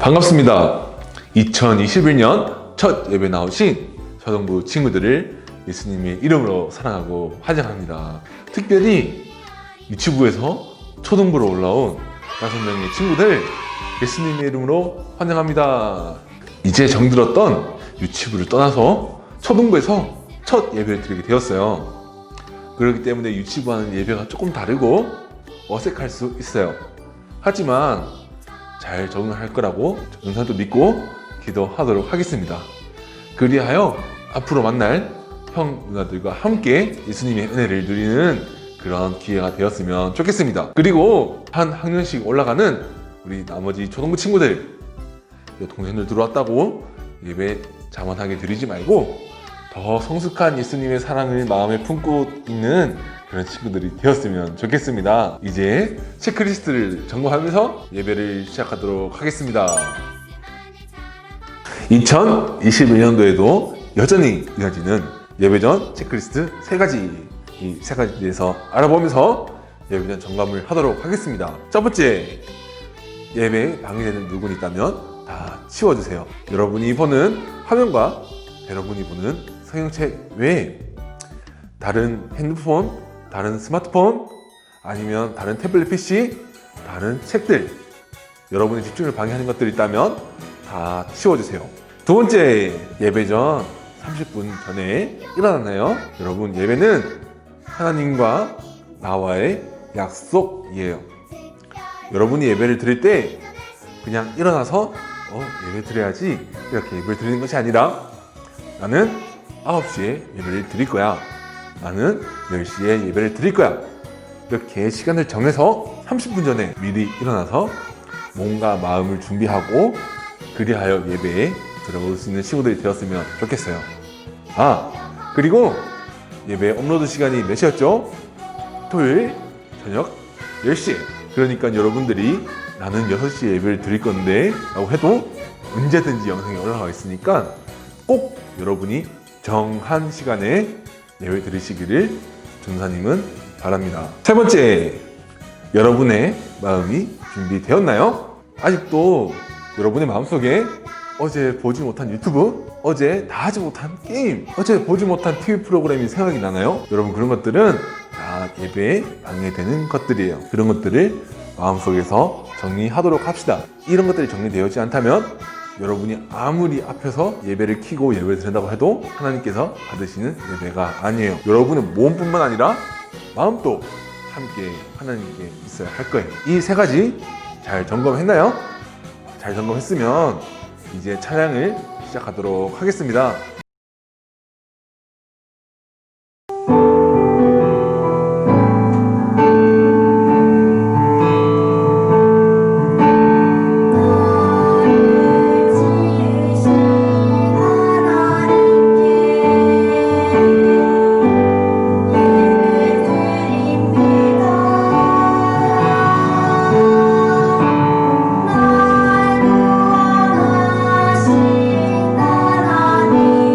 반갑습니다. 2021년 첫 예배 나오신 초등부 친구들을 예수님의 이름으로 사랑하고 환영합니다. 특별히 유치부에서 초등부로 올라온 5명의 친구들 예수님의 이름으로 환영합니다. 이제 정들었던 유치부를 떠나서 초등부에서 첫 예배를 드리게 되었어요. 그렇기 때문에 유치부와는 예배가 조금 다르고 어색할 수 있어요. 하지만 잘 적응할 거라고 영상도 믿고 기도하도록 하겠습니다. 그리하여 앞으로 만날 형 누나들과 함께 예수님의 은혜를 누리는 그런 기회가 되었으면 좋겠습니다. 그리고 한 학년씩 올라가는 우리 나머지 초등부 친구들, 동생들 들어왔다고 예배 자만하게 드리지 말고 더 성숙한 예수님의 사랑을 마음에 품고 있는 그런 친구들이 되었으면 좋겠습니다. 이제 체크리스트를 점검하면서 예배를 시작하도록 하겠습니다. 2021년도에도 여전히 이어지는 예배 전 체크리스트 3가지, 이 3가지에 대해서 알아보면서 예배 전 점검을 하도록 하겠습니다. 첫 번째, 예배에 방해되는 물건이 있다면 다 치워주세요. 여러분이 보는 화면과 여러분이 보는 성경책 외에 다른 핸드폰, 다른 스마트폰, 아니면 다른 태블릿 PC, 다른 책들, 여러분의 집중을 방해하는 것들이 있다면 다 치워주세요. 두 번째, 예배 전 30분 전에 일어났나요? 여러분, 예배는 하나님과 나와의 약속이에요. 여러분이 예배를 드릴 때 그냥 일어나서 예배 드려야지 이렇게 예배를 드리는 것이 아니라 나는 9시에 예배를 드릴 거야, 나는 10시에 예배를 드릴 거야, 이렇게 시간을 정해서 30분 전에 미리 일어나서 몸과 마음을 준비하고 그리하여 예배에 들어올 수 있는 친구들이 되었으면 좋겠어요. 그리고 예배 업로드 시간이 몇 시였죠? 토요일 저녁 10시. 그러니까 여러분들이 나는 6시에 예배를 드릴 건데 라고 해도 언제든지 영상이 올라가 있으니까 꼭 여러분이 정한 시간에 예배 드리시기를 전사님은 바랍니다. 세 번째, 여러분의 마음이 준비되었나요? 아직도 여러분의 마음속에 어제 보지 못한 유튜브, 어제 다 하지 못한 게임, 어제 보지 못한 TV 프로그램이 생각이 나나요? 여러분, 그런 것들은 다 예배에 방해되는 것들이에요. 그런 것들을 마음속에서 정리하도록 합시다. 이런 것들이 정리되어지지 않다면 여러분이 아무리 앞에서 예배를 켜고 예배를 드린다고 해도 하나님께서 받으시는 예배가 아니에요. 여러분의 몸뿐만 아니라 마음도 함께 하나님께 있어야 할 거예요. 이 3가지 잘 점검했나요? 잘 점검했으면 이제 찬양을 시작하도록 하겠습니다. 날 원하신다.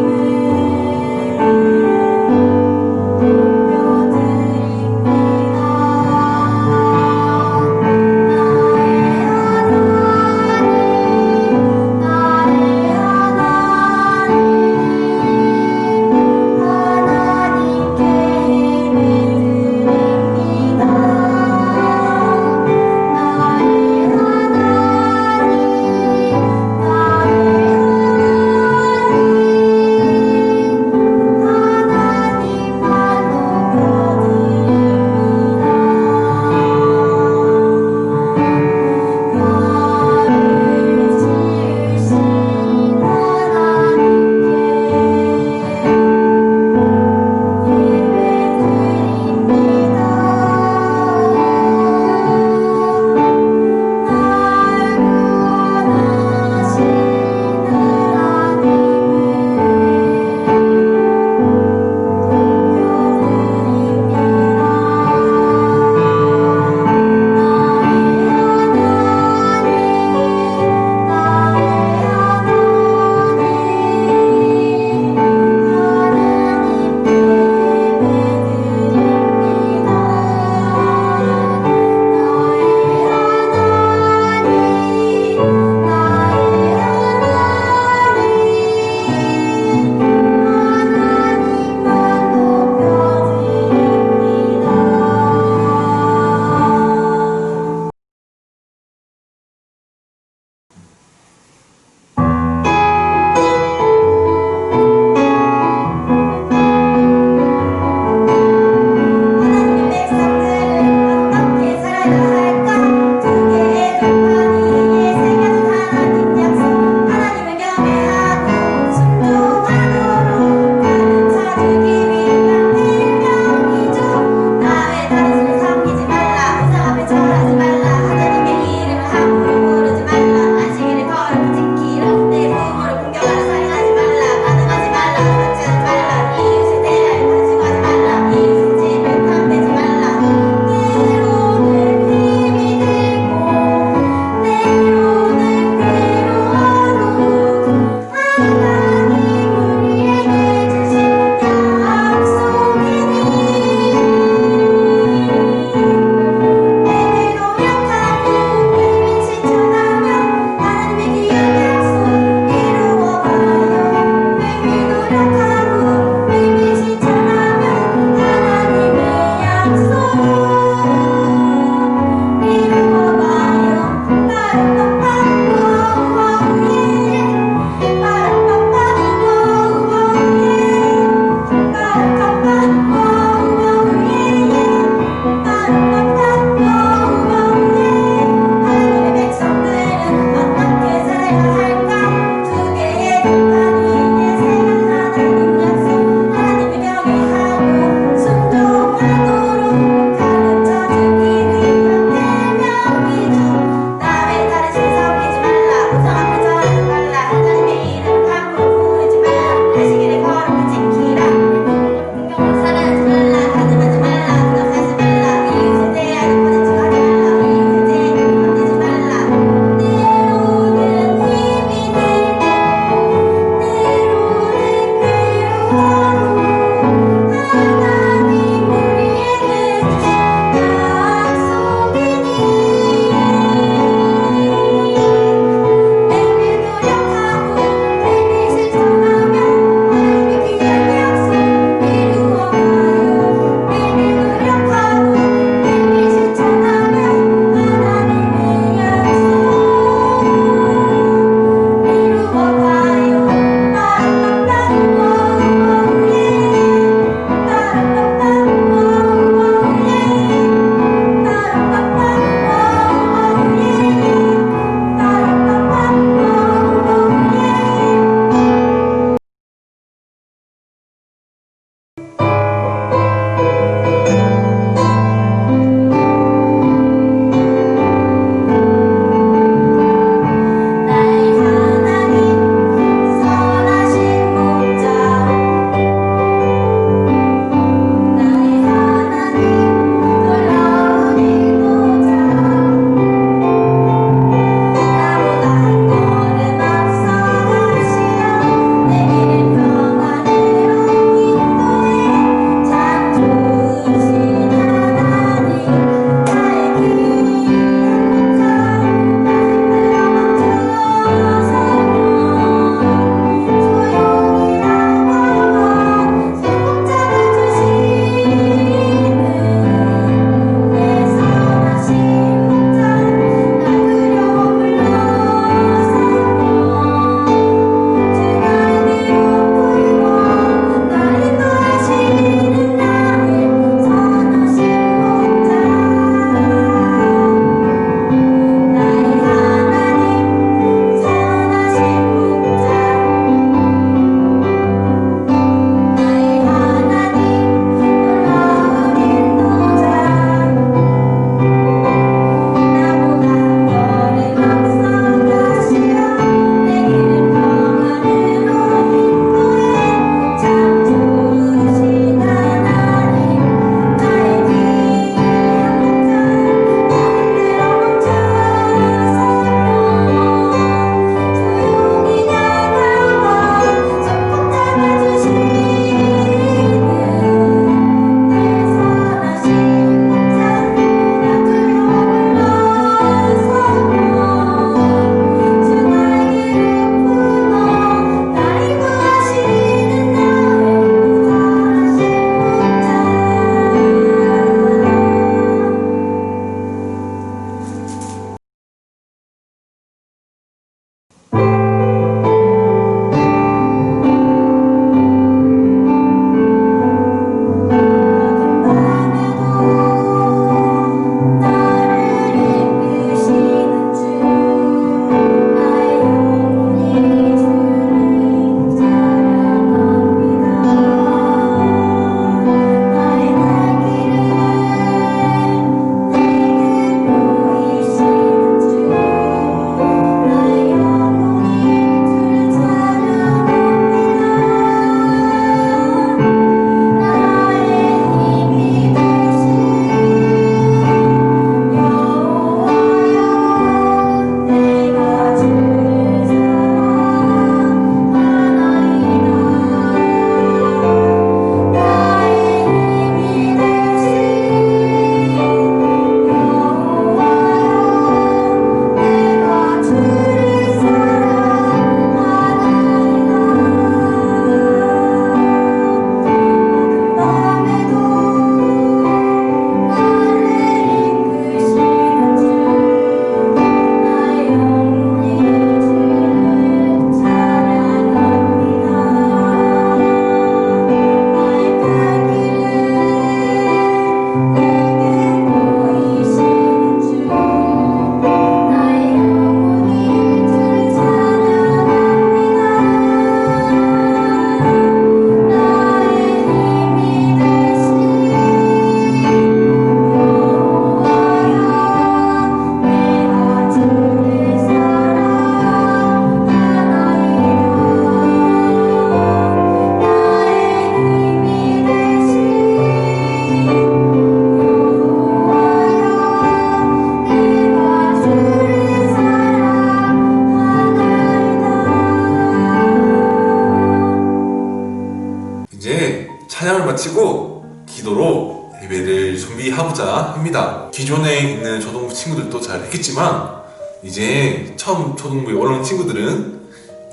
마치고 기도로 예배를 준비하고자 합니다. 기존에 있는 초등부 친구들도 잘 했겠지만 이제 처음 초등부에 올라온 친구들은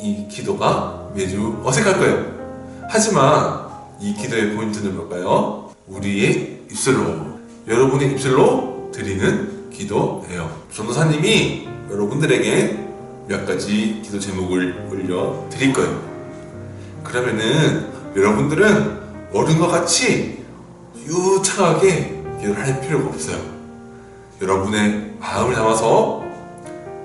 이 기도가 매주 어색할 거예요. 하지만 이 기도의 포인트는 뭘까요? 우리의 입술로, 여러분의 입술로 드리는 기도예요. 전도사님이 여러분들에게 몇 가지 기도 제목을 올려드릴 거예요. 그러면은 여러분들은 어른과 같이 유창하게 기도를 할 필요가 없어요. 여러분의 마음을 담아서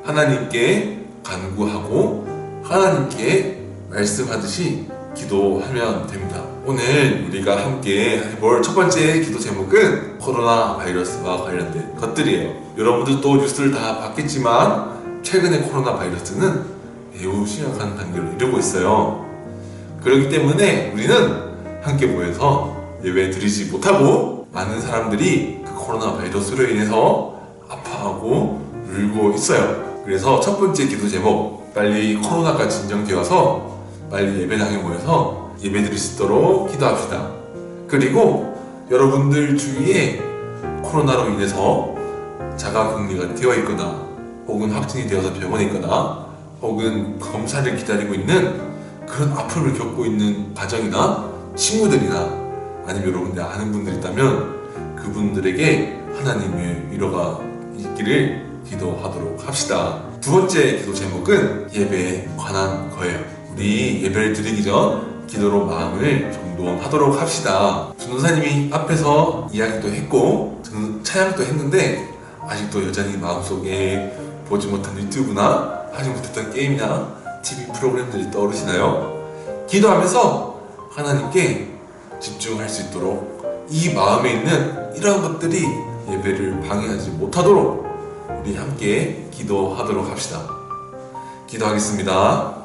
하나님께 간구하고 하나님께 말씀하듯이 기도하면 됩니다. 오늘 우리가 함께 해볼 첫 번째 기도 제목은 코로나 바이러스와 관련된 것들이에요. 여러분들도 뉴스를 다 봤겠지만 최근에 코로나 바이러스는 매우 심각한 단계를 이루고 있어요. 그렇기 때문에 우리는 함께 모여서 예배 드리지 못하고 많은 사람들이 그 코로나 바이러스로 인해서 아파하고 울고 있어요. 그래서 첫 번째 기도 제목, 빨리 코로나가 진정되어서 빨리 예배당에 모여서 예배 드릴 수 있도록 기도합시다. 그리고 여러분들 주위에 코로나로 인해서 자가격리가 되어 있거나 혹은 확진이 되어서 병원에 있거나 혹은 검사를 기다리고 있는 그런 아픔을 겪고 있는 가정이나 친구들이나 아니면 여러분들 아는 분들이 있다면 그분들에게 하나님의 위로가 있기를 기도하도록 합시다. 두 번째 기도 제목은 예배에 관한 거예요. 우리 예배를 드리기 전 기도로 마음을 정돈하도록 합시다. 전도사님이 앞에서 이야기도 했고 저는 찬양도 했는데 아직도 여전히 마음속에 보지 못한 유튜브나 하지 못했던 게임이나 TV 프로그램들이 떠오르시나요? 기도하면서 하나님께 집중할 수 있도록 이 마음에 있는 이러한 것들이 예배를 방해하지 못하도록 우리 함께 기도하도록 합시다. 기도하겠습니다.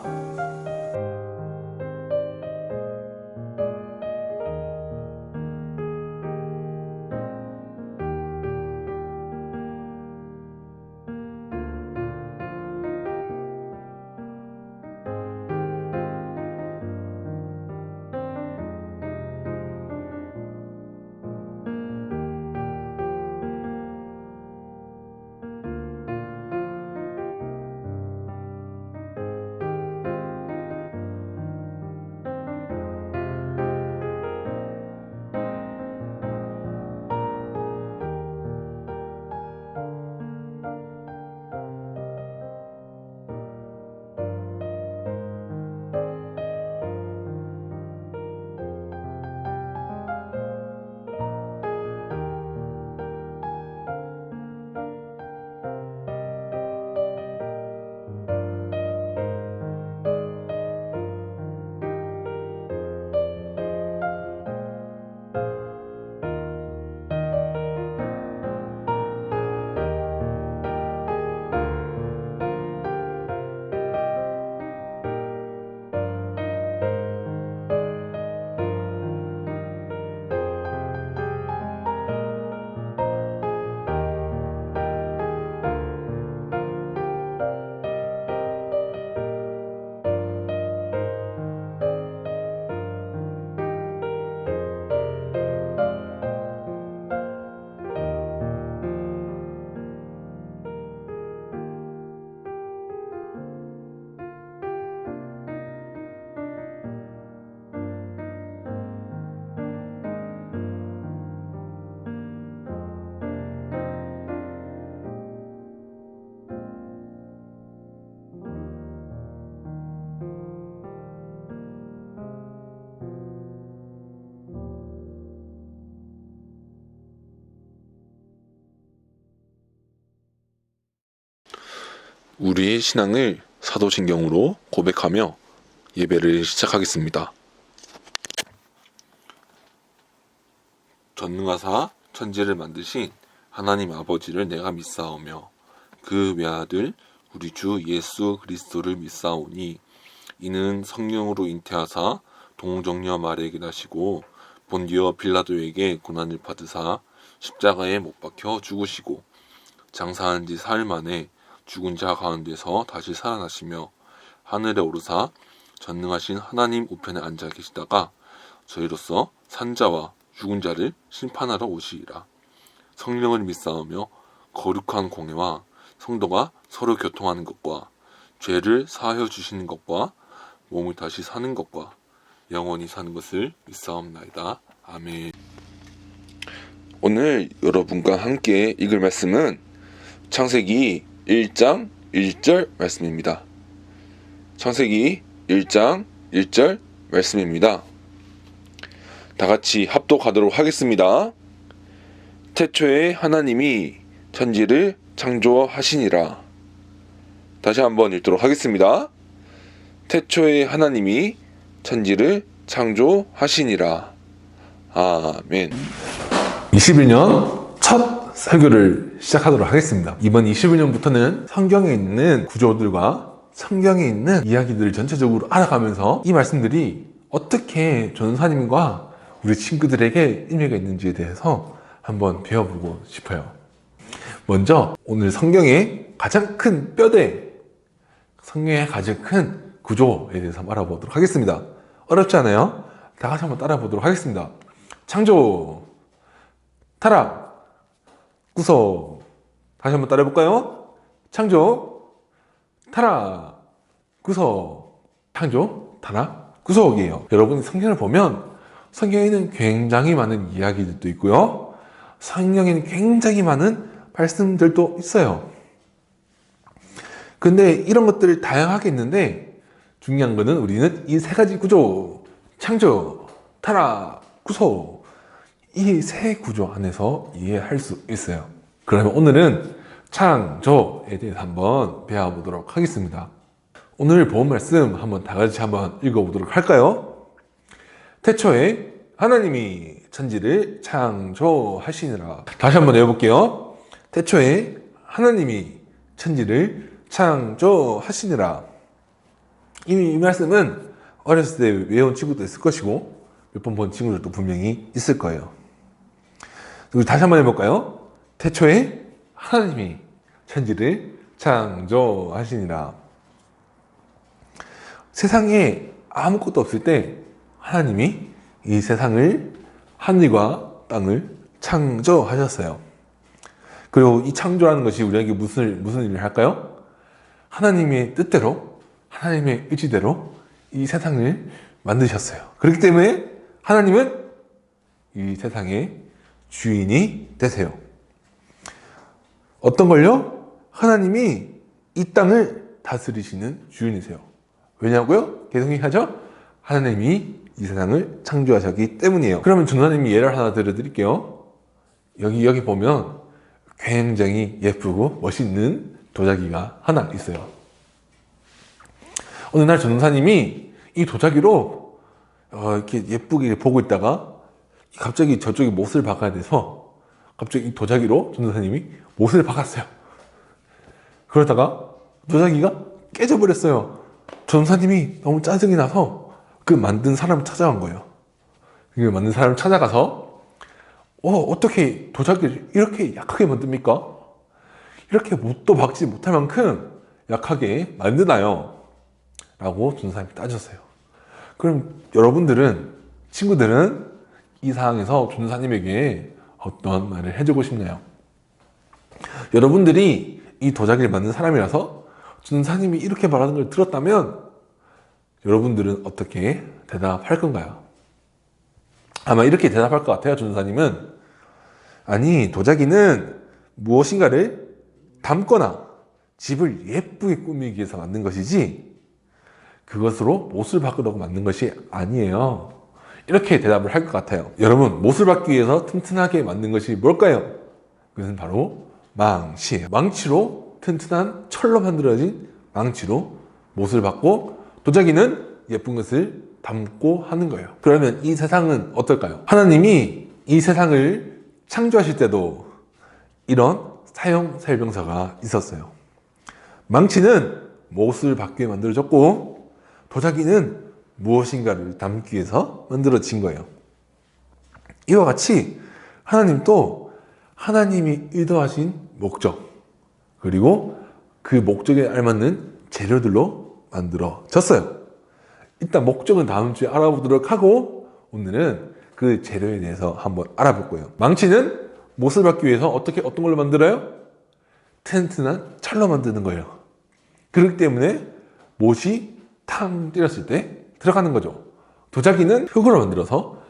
우리의 신앙을 사도신경으로 고백하며 예배를 시작하겠습니다. 전능하사 천지를 만드신 하나님 아버지를 내가 믿사오며 그 외아들 우리 주 예수 그리스도를 믿사오니 이는 성령으로 잉태하사 동정녀 마리아에게 나시고 본디오 빌라도에게 고난을 받으사 십자가에 못 박혀 죽으시고 장사한 지 사흘 만에 죽은 자 가운데서 다시 살아나시며 하늘에 오르사 전능하신 하나님 우편에 앉아 계시다가 저희로서 산자와 죽은 자를 심판하러 오시리라. 성령을 믿사오며 거룩한 공예와 성도가 서로 교통하는 것과 죄를 사하여 주시는 것과 몸을 다시 사는 것과 영원히 사는 것을 믿사옵나이다. 아멘. 오늘 여러분과 함께 읽을 말씀은 창세기 1장 1절 말씀입니다. 창세기 1장 1절 말씀입니다. 다 같이 합독하도록 하겠습니다. 태초에 하나님이 천지를 창조하시니라. 다시 한번 읽도록 하겠습니다. 태초에 하나님이 천지를 창조하시니라. 아멘. 21년 첫 설교를 시작하도록 하겠습니다. 이번 21년부터는 성경에 있는 구조들과 성경에 있는 이야기들을 전체적으로 알아가면서 이 말씀들이 어떻게 전도사님과 우리 친구들에게 의미가 있는지에 대해서 한번 배워보고 싶어요. 먼저 오늘 성경의 가장 큰 뼈대, 성경의 가장 큰 구조에 대해서 한번 알아보도록 하겠습니다. 어렵지 않아요? 다 같이 한번 따라보도록 하겠습니다. 창조, 타락, 구속. 다시 한번 따라해볼까요? 창조, 타락, 구속. 창조, 타락, 구속이에요. 여러분 성경을 보면 성경에는 굉장히 많은 이야기들도 있고요. 성경에는 굉장히 많은 말씀들도 있어요. 근데 이런 것들을 다양하게 있는데 중요한 거는 우리는 이 세 가지 구조, 창조, 타락, 구속, 이 세 구조 안에서 이해할 수 있어요. 그러면 오늘은 창조에 대해서 한번 배워보도록 하겠습니다. 오늘 본 말씀 한번 다 같이 한번 읽어보도록 할까요? 태초에 하나님이 천지를 창조하시니라. 다시 한번 외워볼게요. 태초에 하나님이 천지를 창조하시니라. 이미 이 말씀은 어렸을 때 외운 친구도 있을 것이고 몇 번 본 친구들도 분명히 있을 거예요. 그리고 다시 한번 해볼까요? 태초에 하나님이 천지를 창조하시니라. 세상에 아무것도 없을 때 하나님이 이 세상을, 하늘과 땅을 창조하셨어요. 그리고 이 창조라는 것이 우리에게 무슨 일을 할까요? 하나님의 뜻대로, 하나님의 의지대로 이 세상을 만드셨어요. 그렇기 때문에 하나님은 이 세상의 주인이 되세요. 어떤 걸요? 하나님이 이 땅을 다스리시는 주인이세요. 왜냐고요? 계속 얘기하죠? 하나님이 이 세상을 창조하셨기 때문이에요. 그러면 전도사님이 예를 하나 들어드릴게요. 여기 보면 굉장히 예쁘고 멋있는 도자기가 하나 있어요. 어느 날 전도사님이 이 도자기로 이렇게 예쁘게 보고 있다가 갑자기 저쪽에 못을 박아야 돼서 갑자기 이 도자기로 전도사님이 못을 박았어요. 그러다가 도자기가 깨져버렸어요. 전도사님이 너무 짜증이 나서 그 만든 사람을 찾아간 거예요. 그 만든 사람을 찾아가서 어떻게 도자기를 이렇게 약하게 만듭니까? 이렇게 못도 박지 못할 만큼 약하게 만드나요? 라고 전도사님이 따졌어요. 그럼 여러분들은, 친구들은 이 상황에서 전도사님에게 어떤 말을 해주고 싶나요? 여러분들이 이 도자기를 만든 사람이라서 전도사님이 이렇게 말하는 걸 들었다면 여러분들은 어떻게 대답할 건가요? 아마 이렇게 대답할 것 같아요. 전도사님은 아니, 도자기는 무엇인가를 담거나 집을 예쁘게 꾸미기 위해서 만든 것이지 그것으로 못을 박으려고 만든 것이 아니에요. 이렇게 대답을 할 것 같아요. 여러분, 못을 박기 위해서 튼튼하게 만든 것이 뭘까요? 그것은 바로 망치예요. 망치로, 튼튼한 철로 만들어진 망치로 못을 박고 도자기는 예쁜 것을 담고 하는 거예요. 그러면 이 세상은 어떨까요? 하나님이 이 세상을 창조하실 때도 이런 사용 설명서가 있었어요. 망치는 못을 박기 위해 만들어졌고 도자기는 무엇인가를 담기 위해서 만들어진 거예요. 이와 같이 하나님도 하나님이 의도하신 목적, 그리고 그 목적에 알맞는 재료들로 만들어졌어요. 일단 목적은 다음 주에 알아보도록 하고 오늘은 그 재료에 대해서 한번 알아볼 거예요. 망치는 못을 받기 위해서 어떤 걸로 만들어요? 튼튼한 철로 만드는 거예요. 그렇기 때문에 못이 탕 때렸을 때 들어가는 거죠. 도자기는 흙으로 만들어서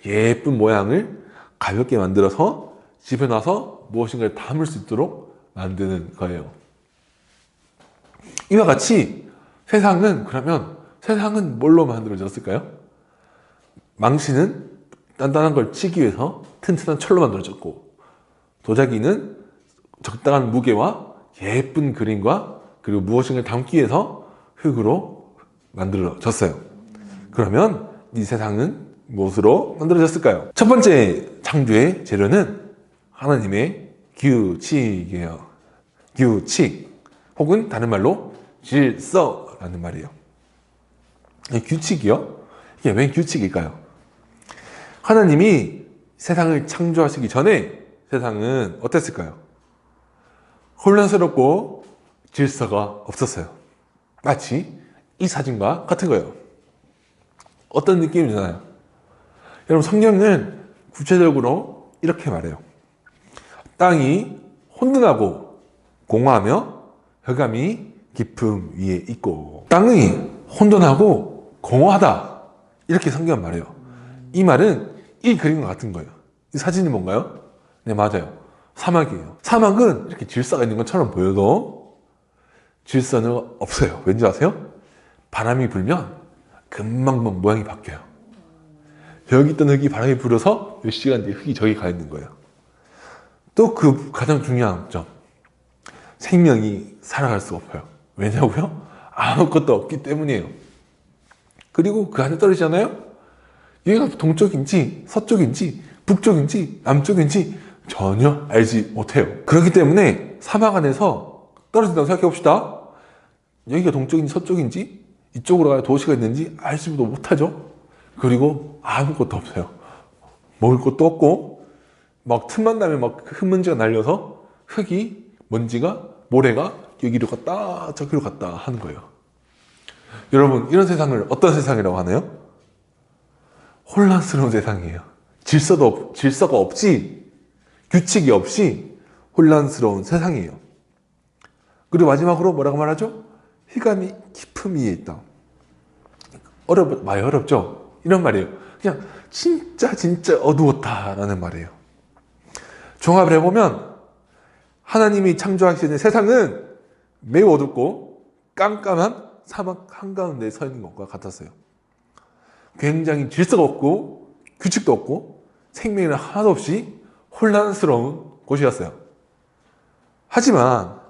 예쁜 모양을 가볍게 만들어서 집에 놔서 무엇인가를 담을 수 있도록 만드는 거예요. 이와 같이 세상은 뭘로 만들어졌을까요? 망치는 단단한 걸 치기 위해서 튼튼한 철로 만들어졌고, 도자기는 적당한 무게와 예쁜 그림과 그리고 무엇인가를 담기 위해서 흙으로 만들어졌어요. 그러면 이 세상은 무엇으로 만들어졌을까요? 첫 번째 창조의 재료는 하나님의 규칙이에요. 규칙, 혹은 다른 말로 질서라는 말이에요. 이 규칙이요? 이게 왜 규칙일까요? 하나님이 세상을 창조하시기 전에 세상은 어땠을까요? 혼란스럽고 질서가 없었어요. 마치 이 사진과 같은 거예요. 어떤 느낌이 드나요? 여러분, 성경은 구체적으로 이렇게 말해요. 땅이 혼돈하고 공허하며 흑암이 깊음 위에 있고. 땅이 혼돈하고 공허하다, 이렇게 성경은 말해요. 이 말은 이 그림과 같은 거예요. 이 사진이 뭔가요? 네, 맞아요. 사막이에요. 사막은 이렇게 질서가 있는 것처럼 보여도 질서는 없어요. 왠지 아세요? 바람이 불면 금방 모양이 바뀌어요. 여기 있던 흙이 바람이 불어서 몇 시간 뒤에 흙이 저기 가 있는 거예요. 또 그 가장 중요한 점, 생명이 살아갈 수가 없어요. 왜냐고요? 아무것도 없기 때문이에요. 그리고 그 안에 떨어지잖아요? 얘가 동쪽인지 서쪽인지 북쪽인지 남쪽인지 전혀 알지 못해요. 그렇기 때문에 사막 안에서 떨어진다고 생각해 봅시다. 여기가 동쪽인지 서쪽인지 이쪽으로 가야 도시가 있는지 알지도 못하죠. 그리고 아무것도 없어요. 먹을 것도 없고, 막 틈만 나면 막 흙먼지가 날려서 흙이, 먼지가, 모래가 여기로 갔다 저기로 갔다 하는 거예요. 여러분, 이런 세상을 어떤 세상이라고 하나요? 혼란스러운 세상이에요. 질서가 없이, 규칙이 없이 혼란스러운 세상이에요. 그리고 마지막으로 뭐라고 말하죠? 흑암이 깊음 위에 있다. 많이 어렵죠? 이런 말이에요. 그냥 진짜 어두웠다라는 말이에요. 종합을 해보면 하나님이 창조하기 전에 세상은 매우 어둡고 깜깜한 사막 한가운데 서 있는 것과 같았어요. 굉장히 질서가 없고 규칙도 없고 생명이 하나도 없이 혼란스러운 곳이었어요. 하지만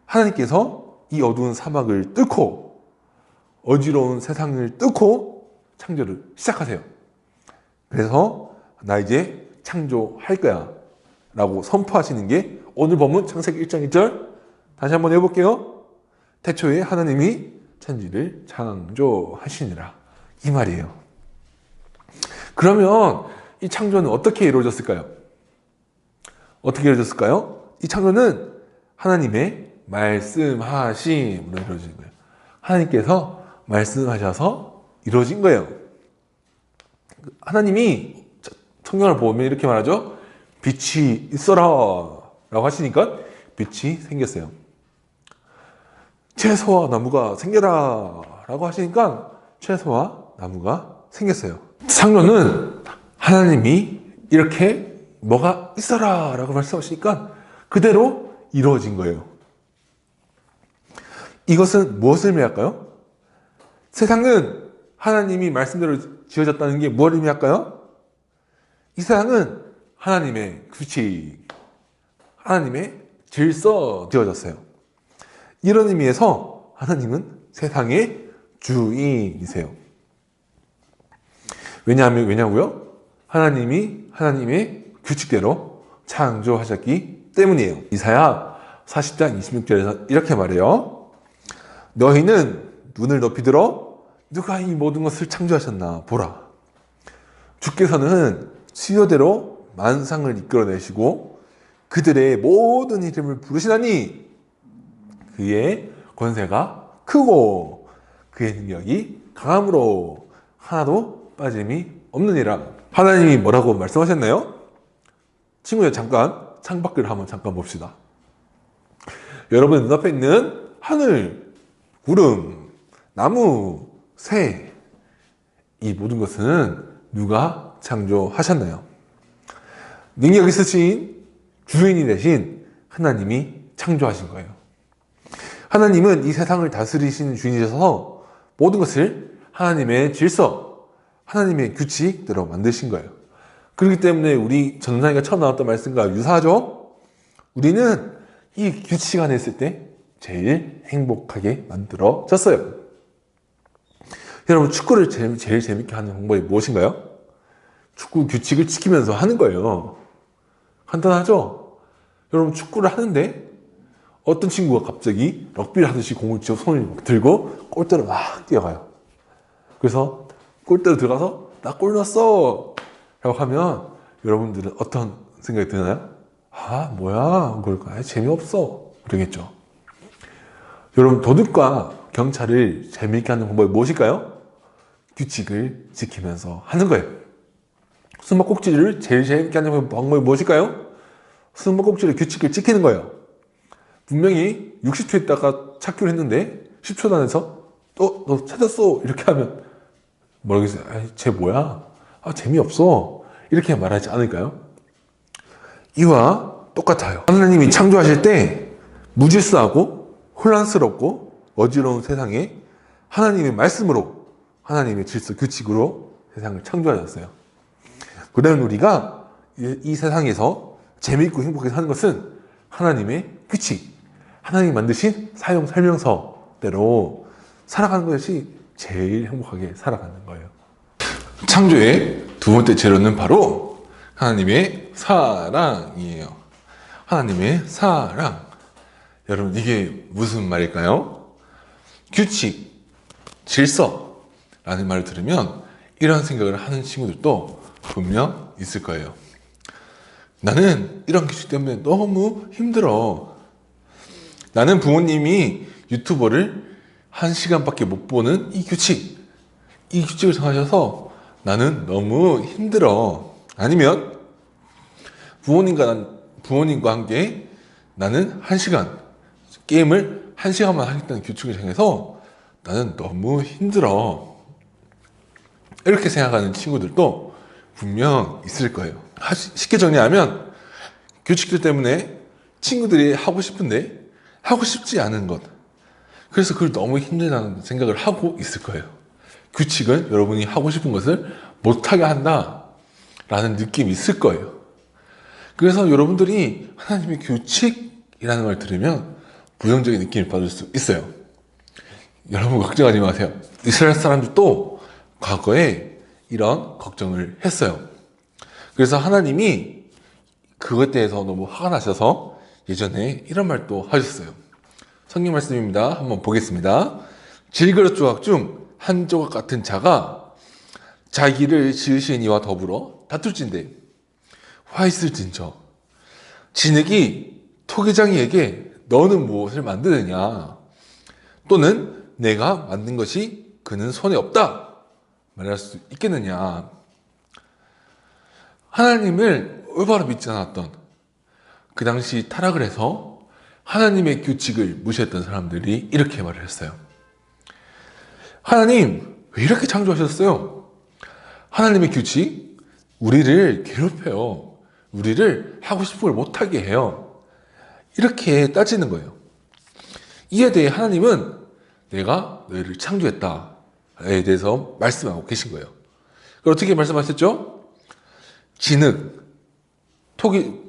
하나님께서 이 어두운 사막을 뚫고 어지러운 세상을 뚫고 창조를 시작하세요. 그래서 나 이제 창조할 거야 라고 선포하시는 게 오늘 본문 창세기 1장 1절, 다시 한번 해볼게요. 태초에 하나님이 천지를 창조하시니라, 이 말이에요. 그러면 이 창조는 어떻게 이루어졌을까요? 어떻게 이루어졌을까요? 이 창조는 하나님의 말씀하심으로 이루어진 거예요. 하나님께서 말씀하셔서 이루어진 거예요. 하나님이 성경을 보면 이렇게 말하죠. 빛이 있어라 라고 하시니까 빛이 생겼어요. 채소와 나무가 생겨라 라고 하시니까 채소와 나무가 생겼어요. 창조는 하나님이 이렇게 뭐가 있어라 라고 말씀하시니까 그대로 이루어진 거예요. 이것은 무엇을 의미할까요? 세상은 하나님이 말씀대로 지어졌다는 게 무엇을 의미할까요? 이 세상은 하나님의 규칙, 하나님의 질서 되어졌어요. 이런 의미에서 하나님은 세상의 주인이세요. 왜냐고요? 하나님이 하나님의 규칙대로 창조하셨기 때문이에요. 이사야 40장 26절에서 이렇게 말해요. 너희는 눈을 높이 들어 누가 이 모든 것을 창조하셨나 보라. 주께서는 수요대로 만상을 이끌어내시고 그들의 모든 이름을 부르시나니 그의 권세가 크고 그의 능력이 강함으로 하나도 빠짐이 없느니라. 하나님이 뭐라고 말씀하셨나요? 친구들 잠깐 창밖을 한번 잠깐 봅시다. 여러분 눈앞에 있는 하늘, 구름, 나무, 새, 이 모든 것은 누가 창조하셨나요? 능력 있으신 주인이 되신 하나님이 창조하신 거예요. 하나님은 이 세상을 다스리시는 주인이셔서 모든 것을 하나님의 질서, 하나님의 규칙대로 만드신 거예요. 그렇기 때문에 우리 전사님과 처음 나왔던 말씀과 유사하죠? 우리는 이 규칙 안에 있을 때 제일 행복하게 만들어졌어요. 여러분 축구를 제일 재밌게 하는 방법이 무엇인가요? 축구 규칙을 지키면서 하는 거예요. 간단하죠? 여러분 축구를 하는데 어떤 친구가 갑자기 럭비를 하듯이 공을 쥐어 손을 막 들고 골대로 막 뛰어가요. 그래서 골대로 들어가서 나 골 넣었어! 라고 하면 여러분들은 어떤 생각이 드나요? 아 뭐야 그럴까? 재미없어 그러겠죠. 여러분 도둑과 경찰을 재미있게 하는 방법이 무엇일까요? 규칙을 지키면서 하는 거예요. 숨바꼭질을 제일 재미있게 하는 방법이 무엇일까요? 숨바꼭질의 규칙을 지키는 거예요. 분명히 60초 있다가 찾기로 했는데 10초 안에서 너 찾았어 이렇게 하면 모르겠어요. 쟤 뭐야? 재미없어 이렇게 말하지 않을까요? 이와 똑같아요. 하나님이 창조하실 때 무질서하고 혼란스럽고 어지러운 세상에 하나님의 말씀으로 하나님의 질서 규칙으로 세상을 창조하셨어요. 그러면 우리가 이 세상에서 재미있고 행복하게 사는 것은 하나님의 규칙, 하나님이 만드신 사용 설명서대로 살아가는 것이 제일 행복하게 살아가는 거예요. 창조의 두 번째 재료는 바로 하나님의 사랑이에요. 하나님의 사랑. 여러분 이게 무슨 말일까요? 규칙, 질서라는 말을 들으면 이런 생각을 하는 친구들도 분명 있을 거예요. 나는 이런 규칙 때문에 너무 힘들어. 나는 부모님이 유튜버를 1시간밖에 못 보는 이 규칙을 정하셔서 나는 너무 힘들어. 아니면 부모님과 함께 나는 1시간 게임을 1시간만 하겠다는 규칙을 정해서 나는 너무 힘들어. 이렇게 생각하는 친구들도 분명 있을 거예요. 쉽게 정리하면 규칙들 때문에 친구들이 하고 싶은데 하고 싶지 않은 것, 그래서 그걸 너무 힘들다는 생각을 하고 있을 거예요. 규칙은 여러분이 하고 싶은 것을 못하게 한다 라는 느낌이 있을 거예요. 그래서 여러분들이 하나님의 규칙이라는 걸 들으면 부정적인 느낌을 받을 수 있어요. 여러분 걱정하지 마세요. 이스라엘 사람들도 과거에 이런 걱정을 했어요. 그래서 하나님이 그것에 대해서 너무 화가 나셔서 예전에 이런 말도 하셨어요. 성경 말씀입니다. 한번 보겠습니다. 질그릇 조각 중 한 조각 같은 자가 자기를 지으신 이와 더불어 다툴진대 화 있을진저 진흙이 토기장이에게 너는 무엇을 만드느냐 또는 내가 만든 것이 그는 손에 없다 말할 수 있겠느냐. 하나님을 올바로 믿지 않았던 그 당시 타락을 해서 하나님의 규칙을 무시했던 사람들이 이렇게 말을 했어요. 하나님 왜 이렇게 창조하셨어요? 하나님의 규칙 우리를 괴롭혀요. 우리를 하고 싶은 걸 못하게 해요. 이렇게 따지는 거예요. 이에 대해 하나님은 내가 너희를 창조했다에 대해서 말씀하고 계신 거예요. 어떻게 말씀하셨죠? 진흙,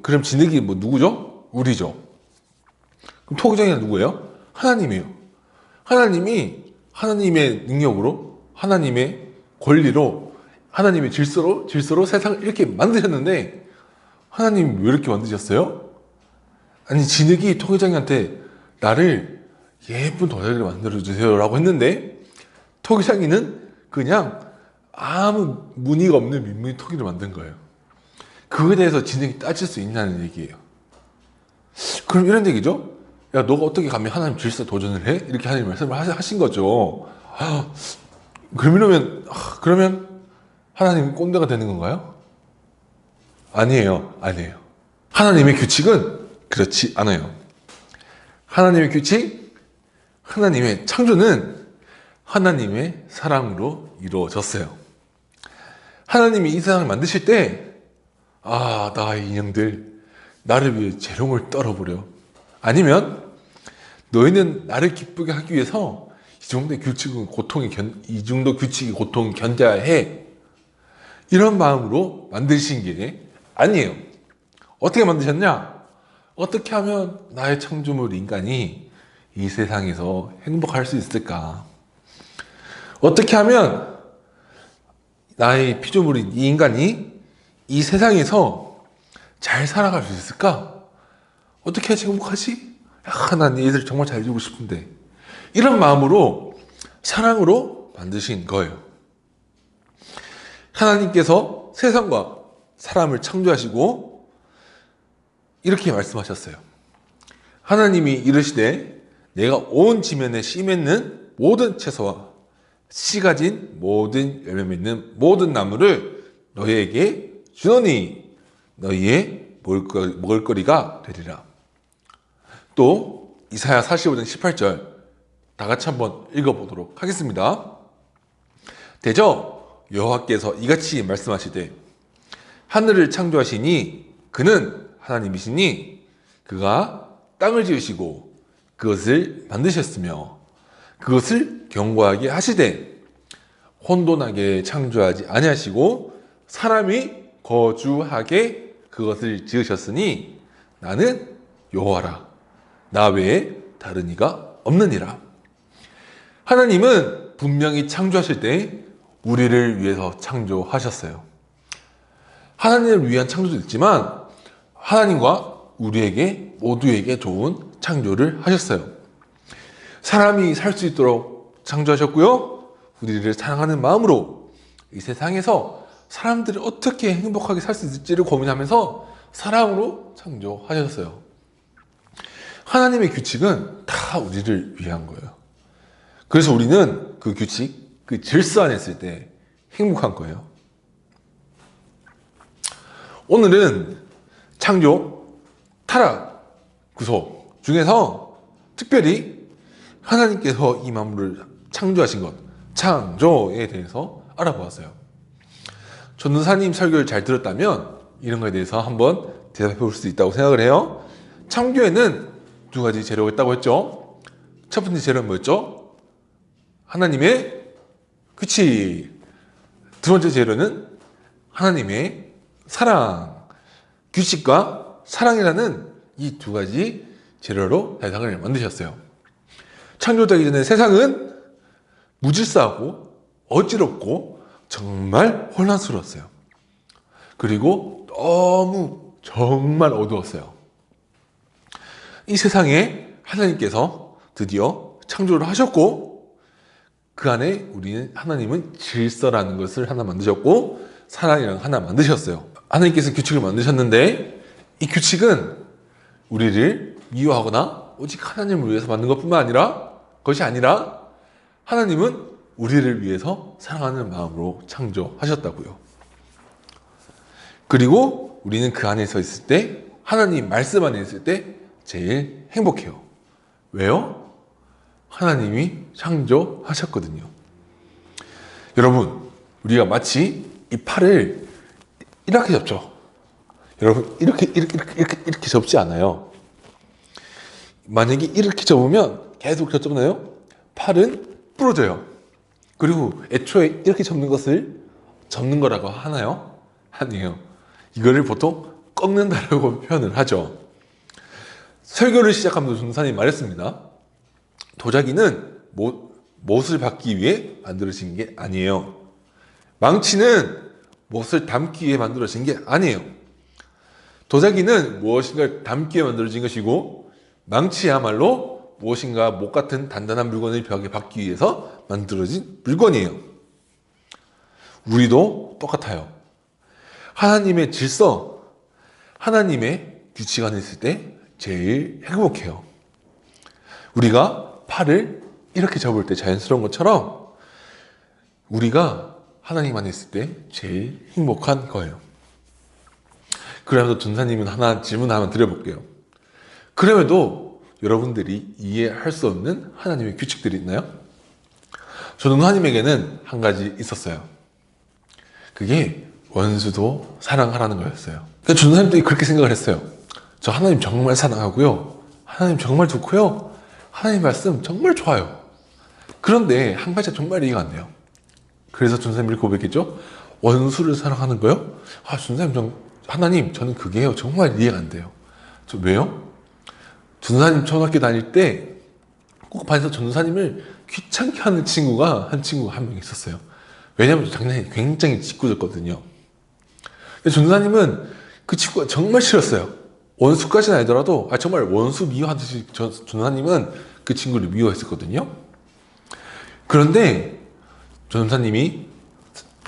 그럼 진흙이 누구죠? 우리죠. 그럼 토기장이 누구예요? 하나님이에요. 하나님이 하나님의 능력으로, 하나님의 권리로, 하나님의 질서로 세상을 이렇게 만드셨는데 하나님 왜 이렇게 만드셨어요? 아니 진흙이 토기장이한테 나를 예쁜 도자기를 만들어주세요 라고 했는데 토기장이는 그냥 아무 무늬가 없는 민물이 토기를 만든 거예요. 그거에 대해서 진흙이 따질 수 있냐는 얘기예요. 그럼 이런 얘기죠. 야 너가 어떻게 감히 하나님 질서 도전을 해? 이렇게 하나님 말씀을 하신 거죠. 그러면 하나님이 꼰대가 되는 건가요? 아니에요. 아니에요. 하나님의 규칙은 그렇지 않아요. 하나님의 규칙, 하나님의 창조는 하나님의 사랑으로 이루어졌어요. 하나님이 이 세상을 만드실 때, 나의 인형들, 나를 위해 재롱을 떨어버려. 아니면, 너희는 나를 기쁘게 하기 위해서 이 정도 규칙이 고통을 견뎌야 해. 이런 마음으로 만드신 게 아니에요. 어떻게 만드셨냐? 어떻게 하면 나의 창조물 인간이 이 세상에서 행복할 수 있을까? 어떻게 하면 나의 피조물인 이 인간이 이 세상에서 잘 살아갈 수 있을까? 어떻게 해야지 행복하지? 난 얘들 정말 잘 주고 싶은데. 이런 마음으로 사랑으로 만드신 거예요. 하나님께서 세상과 사람을 창조하시고 이렇게 말씀하셨어요. 하나님이 이르시되 내가 온 지면에 씨 맺는 모든 채소와 씨 가진 모든 열매 맺는 모든 나무를 너희에게 주노니 너희의 먹을거리가 되리라. 또 이사야 45장 18절 다 같이 한번 읽어보도록 하겠습니다. 대저 여호와께서 이같이 말씀하시되 하늘을 창조하시니 그는 하나님이시니 그가 땅을 지으시고 그것을 만드셨으며 그것을 견고하게 하시되 혼돈하게 창조하지 아니하시고 사람이 거주하게 그것을 지으셨으니 나는 여호와라. 나 외에 다른 이가 없느니라. 하나님은 분명히 창조하실 때 우리를 위해서 창조하셨어요. 하나님을 위한 창조도 있지만 하나님과 우리에게 모두에게 좋은 창조를 하셨어요. 사람이 살 수 있도록 창조하셨고요. 우리를 사랑하는 마음으로 이 세상에서 사람들이 어떻게 행복하게 살 수 있을지를 고민하면서 사랑으로 창조하셨어요. 하나님의 규칙은 다 우리를 위한 거예요. 그래서 우리는 그 규칙, 그 질서 안에 있을 때 행복한 거예요. 오늘은 창조, 타락, 구속 중에서 특별히 하나님께서 이 만물을 창조하신 것, 창조에 대해서 알아보았어요. 전도사님 설교를 잘 들었다면 이런 거에 대해서 한번 대답해 볼 수 있다고 생각을 해요. 창조에는 두 가지 재료가 있다고 했죠. 첫 번째 재료는 뭐였죠? 하나님의 규칙. 두 번째 재료는 하나님의 사랑. 규칙과 사랑이라는 이 두 가지 재료로 세상을 만드셨어요. 창조되기 전에 세상은 무질서하고 어지럽고 정말 혼란스러웠어요. 그리고 너무 정말 어두웠어요. 이 세상에 하나님께서 드디어 창조를 하셨고 그 안에 하나님은 질서라는 것을 하나 만드셨고 사랑이라는 하나 만드셨어요. 하나님께서 규칙을 만드셨는데 이 규칙은 우리를 미워하거나 오직 하나님을 위해서 만든 것이 아니라 하나님은 우리를 위해서 사랑하는 마음으로 창조하셨다고요. 그리고 우리는 그 안에 서 있을 때 하나님 말씀 안에 있을 때 제일 행복해요. 왜요? 하나님이 창조하셨거든요. 여러분, 우리가 마치 이 팔을 이렇게 접죠. 여러분, 이렇게 접지 않아요. 만약에 이렇게 접으면 계속 접잖아요. 팔은 부러져요. 그리고 애초에 이렇게 접는 것을 접는 거라고 하나요? 아니에요. 이거를 보통 꺾는다라고 표현을 하죠. 설교를 시작하면서 전도사님이 말했습니다. 도자기는 못을 받기 위해 만들어진 게 아니에요. 망치는 못을 담기 위해 만들어진 게 아니에요. 도자기는 무엇인가를 담기 위해 만들어진 것이고 망치야말로 무엇인가 못 같은 단단한 물건을 벽에 박기 위해서 만들어진 물건이에요. 우리도 똑같아요. 하나님의 질서, 하나님의 규칙 안에 있을 때 제일 행복해요. 우리가 팔을 이렇게 접을 때 자연스러운 것처럼 우리가 하나님 안에 있을 때 제일 행복한 거예요. 그러면서 전사님은 하나 질문 하나 드려볼게요. 그럼에도 여러분들이 이해할 수 없는 하나님의 규칙들이 있나요? 저는 하나님에게는 한 가지 있었어요. 그게 원수도 사랑하라는 거였어요. 그러니까 전사님도 그렇게 생각을 했어요. 저 하나님 정말 사랑하고요. 하나님 정말 좋고요. 하나님 말씀 정말 좋아요. 그런데 한 가지가 정말 이해가 안 돼요. 그래서 전사님이 고백했죠. 원수를 사랑하는 거요? 전사님, 하나님, 저는 그게요. 정말 이해가 안 돼요. 저 왜요? 전사님 초등학교 다닐 때 꼭 반에서 전사님을 귀찮게 하는 친구가 한 명 있었어요. 왜냐면 장난이 굉장히 짓궂었거든요. 전사님은 그 친구가 정말 싫었어요. 원수까지는 아니더라도 정말 원수 미워하듯이 전사님은 그 친구를 미워했었거든요. 그런데 전사님이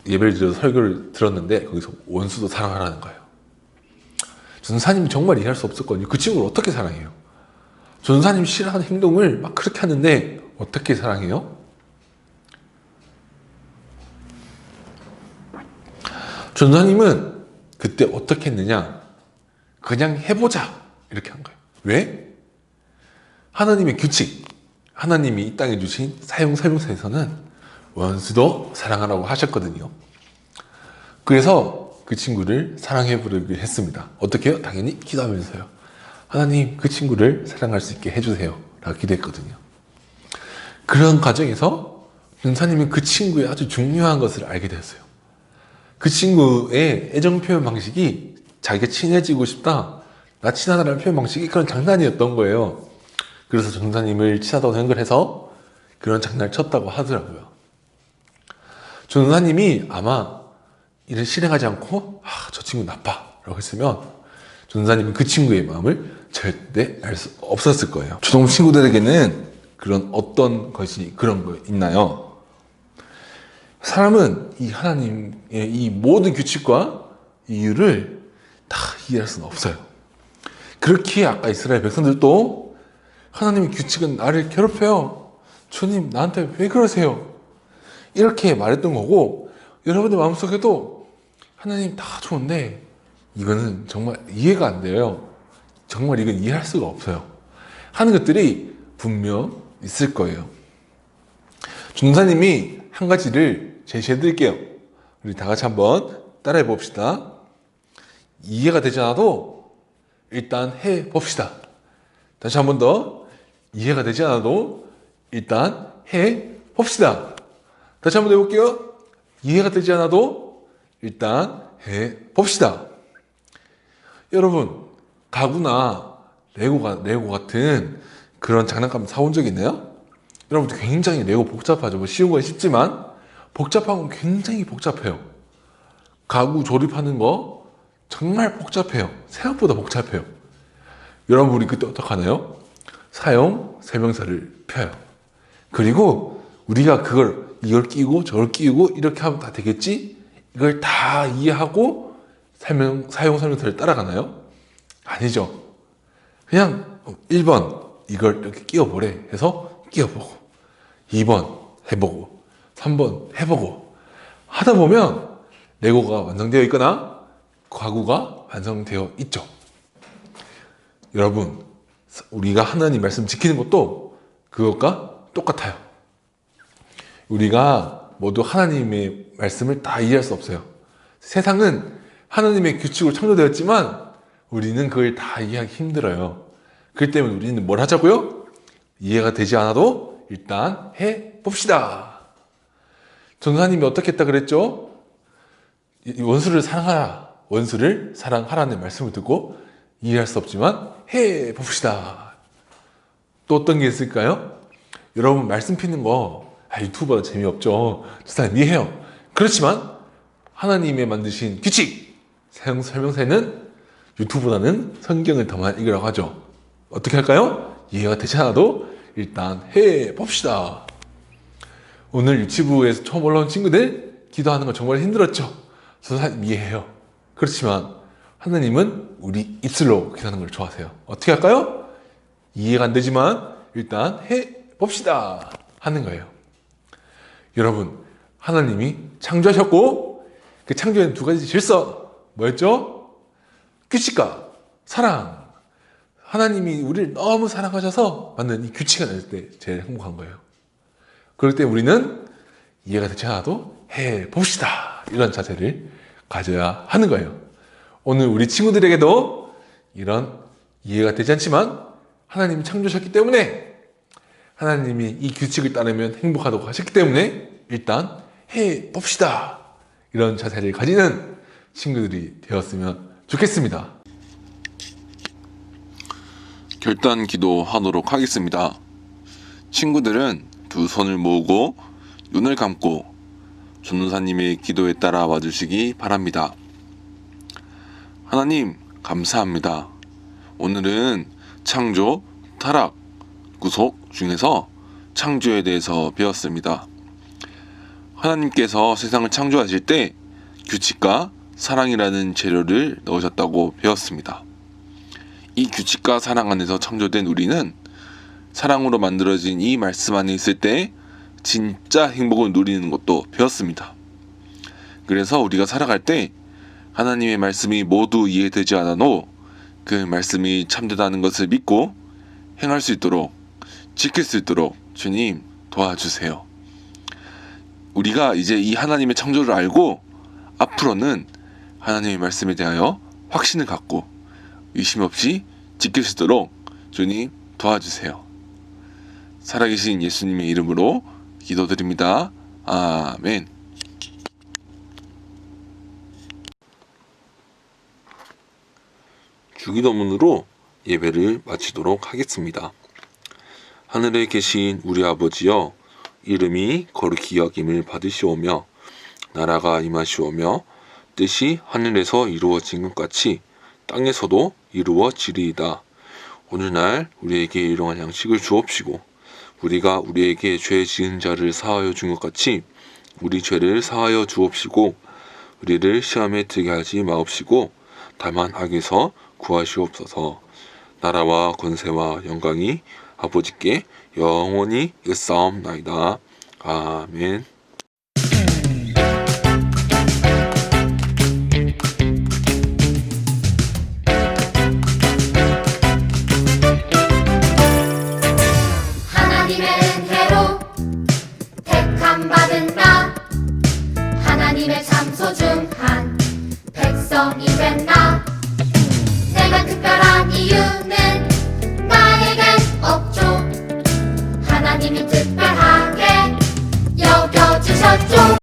예배를 드려서 설교를 들었는데 거기서 원수도 사랑하라는 거예요. 전사님이 정말 이해할 수 없었거든요. 그 친구를 어떻게 사랑해요? 전사님이 싫어하는 행동을 막 그렇게 하는데 어떻게 사랑해요? 전사님은 그때 어떻게 했느냐? 그냥 해보자 이렇게 한 거예요. 왜? 하나님의 규칙, 하나님이 이 땅에 주신 사용 설명서에서는 원수도 사랑하라고 하셨거든요. 그래서 그 친구를 사랑해 보려고 했습니다. 어떻게 해요? 당연히 기도하면서요. 하나님, 그 친구를 사랑할 수 있게 해주세요 라고 기도했거든요. 그런 과정에서 전사님은 그 친구의 아주 중요한 것을 알게 되었어요. 그 친구의 애정 표현 방식이 자기가 친해지고 싶다, 나 친하다는 표현 방식이 그런 장난이었던 거예요. 그래서 전사님을 친하다고 생각을 해서 그런 장난을 쳤다고 하더라고요. 전사님이 아마 이를 실행하지 않고 저 친구 나빠 라고 했으면 전사님은 그 친구의 마음을 절대 알 수 없었을 거예요. 초등 친구들에게는 그런 어떤 것이 그런 거 있나요? 사람은 이 하나님의 이 모든 규칙과 이유를 다 이해할 수는 없어요. 그렇기에 아까 이스라엘 백성들도 하나님의 규칙은 나를 괴롭혀요. 주님, 나한테 왜 그러세요? 이렇게 말했던 거고, 여러분들 마음속에도 하나님 다 좋은데 이거는 정말 이해가 안 돼요. 정말 이건 이해할 수가 없어요. 하는 것들이 분명 있을 거예요. 전사님이 한 가지를 제시해 드릴게요. 우리 다 같이 한번 따라해 봅시다. 이해가 되지 않아도 일단 해 봅시다. 다시 한 번 더. 이해가 되지 않아도 일단 해 봅시다. 다시 한 번 해볼게요. 이해가 되지 않아도 일단 해 봅시다. 여러분, 가구나 레고 같은 그런 장난감 사온 적 있나요? 여러분들 굉장히 레고 복잡하죠. 뭐 쉬운 건 쉽지만 복잡한 건 굉장히 복잡해요. 가구 조립하는 거 정말 복잡해요. 생각보다 복잡해요. 여러분, 우리 그때 어떡하나요? 사용 설명서를 펴요. 그리고 우리가 이걸 끼고 저걸 끼고 이렇게 하면 다 되겠지? 이걸 다 이해하고 사용 설명서를 따라가나요? 아니죠. 그냥 1번 이걸 이렇게 끼워보래 해서 끼워보고, 2번 해보고, 3번 해보고 하다 보면 레고가 완성되어 있거나 가구가 완성되어 있죠. 여러분, 우리가 하나님 말씀 지키는 것도 그것과 똑같아요. 우리가 모두 하나님의 말씀을 다 이해할 수 없어요. 세상은 하나님의 규칙으로 창조되었지만 우리는 그걸 다 이해하기 힘들어요. 그렇기 때문에 우리는 뭘 하자고요? 이해가 되지 않아도 일단 해봅시다. 전사님이 어떻게 했다 그랬죠? 원수를 사랑하라. 원수를 사랑하라는 말씀을 듣고 이해할 수 없지만 해봅시다. 또 어떤 게 있을까요? 여러분, 말씀 피는 거 유튜브보다 재미없죠. 전사님 이해해요. 그렇지만 하나님의 만드신 규칙, 사용 설명서에는 유튜브보다는 성경을 더 많이 읽으라고 하죠. 어떻게 할까요? 이해가 되지 않아도 일단 해봅시다. 오늘 유치부에서 처음 올라온 친구들 기도하는 거 정말 힘들었죠? 선생님 이해해요. 그렇지만 하나님은 우리 입술로 기도하는 걸 좋아하세요. 어떻게 할까요? 이해가 안 되지만 일단 해봅시다 하는 거예요. 여러분, 하나님이 창조하셨고 그 창조엔 두 가지 질서 뭐였죠? 규칙과 사랑. 하나님이 우리를 너무 사랑하셔서 만든 이 규칙이 나올 때 제일 행복한 거예요. 그럴 때 우리는 이해가 되지 않아도 해봅시다. 이런 자세를 가져야 하는 거예요. 오늘 우리 친구들에게도 이런 이해가 되지 않지만 하나님이 창조하셨기 때문에 하나님이 이 규칙을 따르면 행복하다고 하셨기 때문에 일단 해봅시다. 이런 자세를 가지는 친구들이 되었으면 좋겠습니다. 결단 기도하도록 하겠습니다. 친구들은 두 손을 모으고 눈을 감고 전도사님의 기도에 따라 와주시기 바랍니다. 하나님, 감사합니다. 오늘은 창조, 타락, 구속 중에서 창조에 대해서 배웠습니다. 하나님께서 세상을 창조하실 때 규칙과 사랑이라는 재료를 넣으셨다고 배웠습니다. 이 규칙과 사랑 안에서 창조된 우리는 사랑으로 만들어진 이 말씀 안에 있을 때 진짜 행복을 누리는 것도 배웠습니다. 그래서 우리가 살아갈 때 하나님의 말씀이 모두 이해되지 않아도 그 말씀이 참되다는 것을 믿고 행할 수 있도록, 지킬 수 있도록 주님 도와주세요. 우리가 이제 이 하나님의 창조를 알고 앞으로는 하나님의 말씀에 대하여 확신을 갖고 의심 없이 지킬 수 있도록 주님 도와주세요. 살아계신 예수님의 이름으로 기도드립니다. 아멘. 주기도문으로 예배를 마치도록 하겠습니다. 하늘에 계신 우리 아버지여, 이름이 거룩히 여김을 받으시오며 나라가 임하시오며 뜻이 하늘에서 이루어진 것 같이 땅에서도 이루어지리이다. 오늘날 우리에게 일용할 양식을 주옵시고 우리가 우리에게 죄 지은 자를 사하여 준 것 같이 우리 죄를 사하여 주옵시고 우리를 시험에 들게 하지 마옵시고 다만 악에서 구하시옵소서. 나라와 권세와 영광이 아버지께 영원히 있사옵나이다. 아멘. 하나님의 은혜로 택함받은 나, 하나님의 참 소중한 백성이 된 나, 내가 특별한 이유는 나에겐 없죠. 하나님이 특별하게 여겨주셨죠.